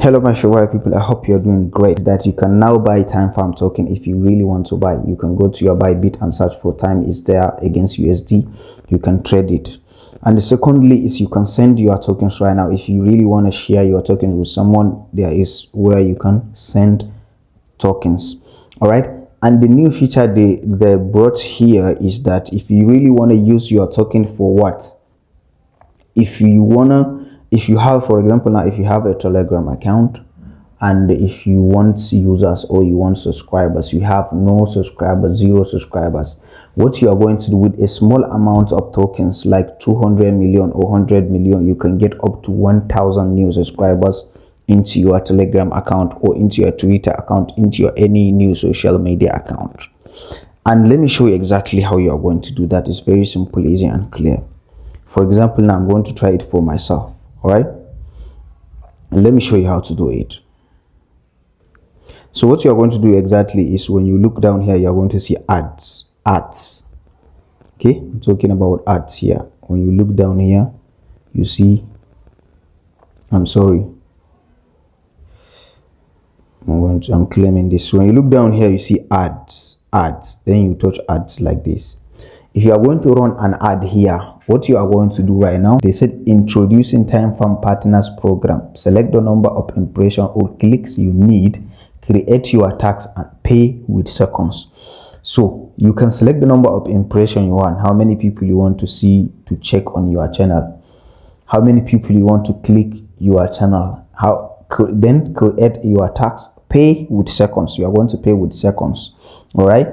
Hello my favorite people, I hope you're doing great. That you can now buy Timefarm token if you really want to buy. You can go to your Bybit and search for time is there against USD. You can trade it. And the secondly is you can send your tokens right now. If you really want to share your tokens with someone, there is where you can send tokens. All right. And the new feature they brought here is that if you really want to use your token for what? If you have, for example, now if you have a Telegram account and if you want users or you want subscribers, you have no subscribers, zero subscribers, what you are going to do with a small amount of tokens like 200 million or 100 million, you can get up to 1,000 new subscribers into your Telegram account or into your Twitter account, into your any new social media account. And let me show you exactly how you are going to do that. It's very simple, easy and clear. For example, now I'm going to try it for myself. All right, and let me show you how to do it. So what you're going to do exactly is when you look down here, you're going to see ads. Okay, I'm talking about ads here. When you look down here, you see, I'm claiming this. When you look down here, you see ads. Then you touch ads like this. If you are going to run an ad here, what you are going to do right now, they said introducing Timefarm Partners Program. Select the number of impressions or clicks you need, create your tax and pay with seconds. So you can select the number of impressions you want, how many people you want to see to check on your channel, how many people you want to click your channel, then create your tax, pay with seconds. You are going to pay with seconds. All right.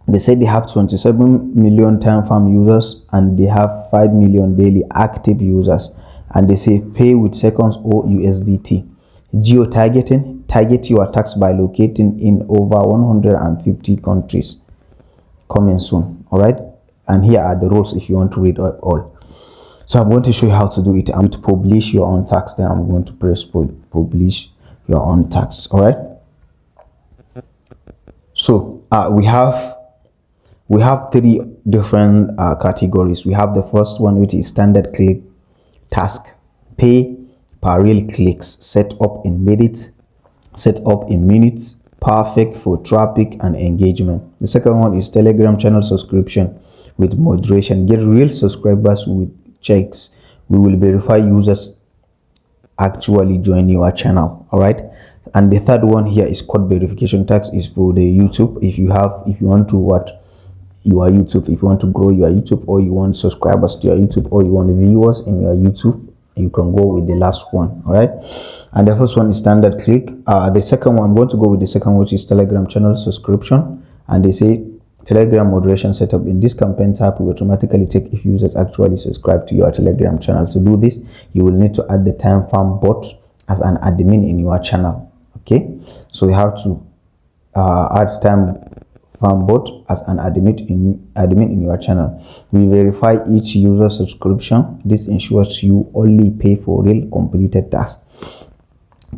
They said they have 27 million Timefarm users and they have 5 million daily active users, and they say pay with seconds or USDT. Geo-targeting, target your tax by locating in over 150 countries. Coming soon. All right, and here are the rules if you want to read all. So I'm going to show you how to do it. I'm going to publish your own tax. Then I'm going to press publish your own tax. All right, so we have three different categories. We have the first one, which is standard click task, pay per real clicks, set up in minutes, perfect for traffic and engagement. The second one is Telegram channel subscription with moderation, get real subscribers with checks. We will verify users actually join your channel. All right, and the third one here is code verification tax, is for the YouTube. If you want to your YouTube, if you want to grow your YouTube, or you want subscribers to your YouTube, or you want viewers in your YouTube, you can go with the last one. All right, and the first one is standard click. The second one, I'm going to go with the second one, which is Telegram channel subscription, and they say Telegram moderation setup. In this campaign tab, we automatically check if users actually subscribe to your Telegram channel. To do this, you will need to add the Timefarm bot as an admin in your channel. Okay, so you have to add Timefarm bot as an admin in your channel. We verify each user subscription. This ensures you only pay for real completed tasks.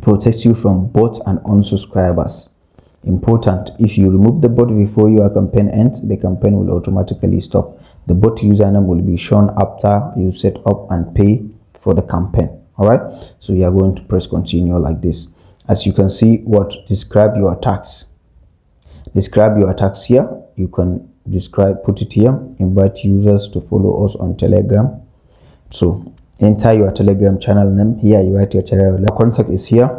Protects you from bots and unsubscribers. Important, if you remove the bot before your campaign ends, the campaign will automatically stop. The bot username will be shown after you set up and pay for the campaign. All right, so we are going to press continue like this. As you can see, describe your tax here. You can put it here. Invite users to follow us on Telegram. So enter your Telegram channel name here. You write your channel name. Contact is here.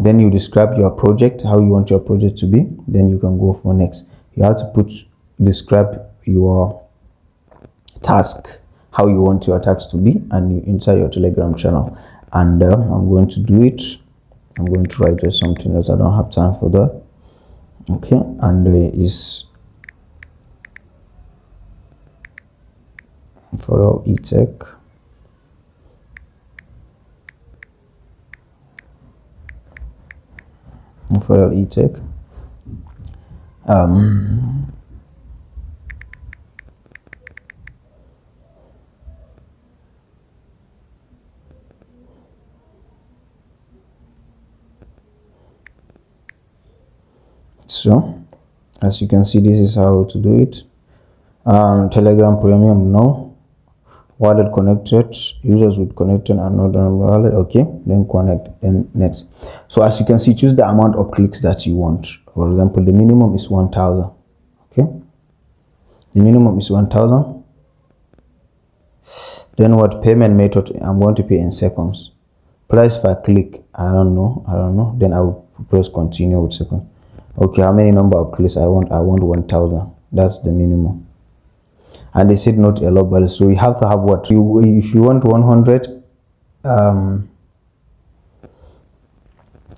Then you describe your project, how you want your project to be. Then you can go for next. You have to describe your task, how you want your task to be, and you enter your Telegram channel. And I'm going to do it. I'm going to write something else. I don't have time for that. Okay, and is for all e-tech. For all e-tech. So as you can see, this is how to do it. Telegram premium, no. wallet connected. Users with connected another wallet. Okay, then connect, then next. So as you can see, choose the amount of clicks that you want. For example, the minimum is 1,000. Okay, the minimum is 1,000. Then what payment method? I'm going to pay in seconds. Price per click, I don't know. Then I'll press continue with second. Okay, how many number of clicks I want? I want 1,000. That's the minimum. And they said not a lot, but so you have to have what you, if you want 100.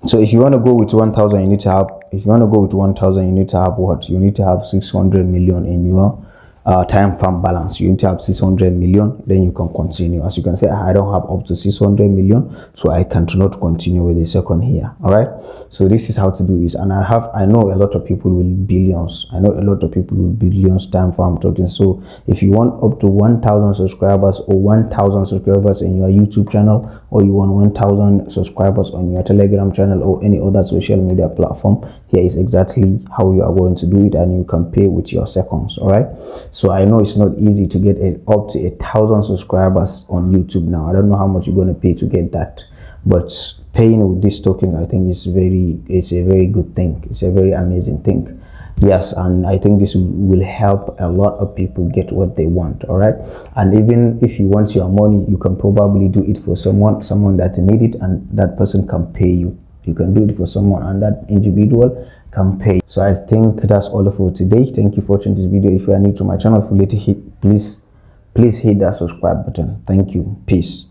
So if you want to go with 1,000, you need to have, if you want to go with 1,000, you need to have what? You need to have 600 million in your Timefarm balance. You need to have 600 million, then you can continue. As you can see, I don't have up to 600 million, so I cannot continue with the second here. All right, so this is how to do this. And I know a lot of people with billions. I know a lot of people with billions Timefarm tokens. So if you want up to 1,000 subscribers or 1,000 subscribers in your YouTube channel, or you want 1,000 subscribers on your Telegram channel or any other social media platform, here is exactly how you are going to do it, and you can pay with your seconds. All right, so I know it's not easy to get up to 1,000 subscribers on YouTube now. I don't know how much you're going to pay to get that, but paying with this token, I think it's a very good thing. It's a very amazing thing. Yes, and I think this will help a lot of people get what they want. All right, and even if you want your money, you can probably do it for someone that need it, and that person can pay you. You can do it for someone, and that individual can pay. So I think that's all for today. Thank you for watching this video. If you are new to my channel, please hit that subscribe button. Thank you. Peace.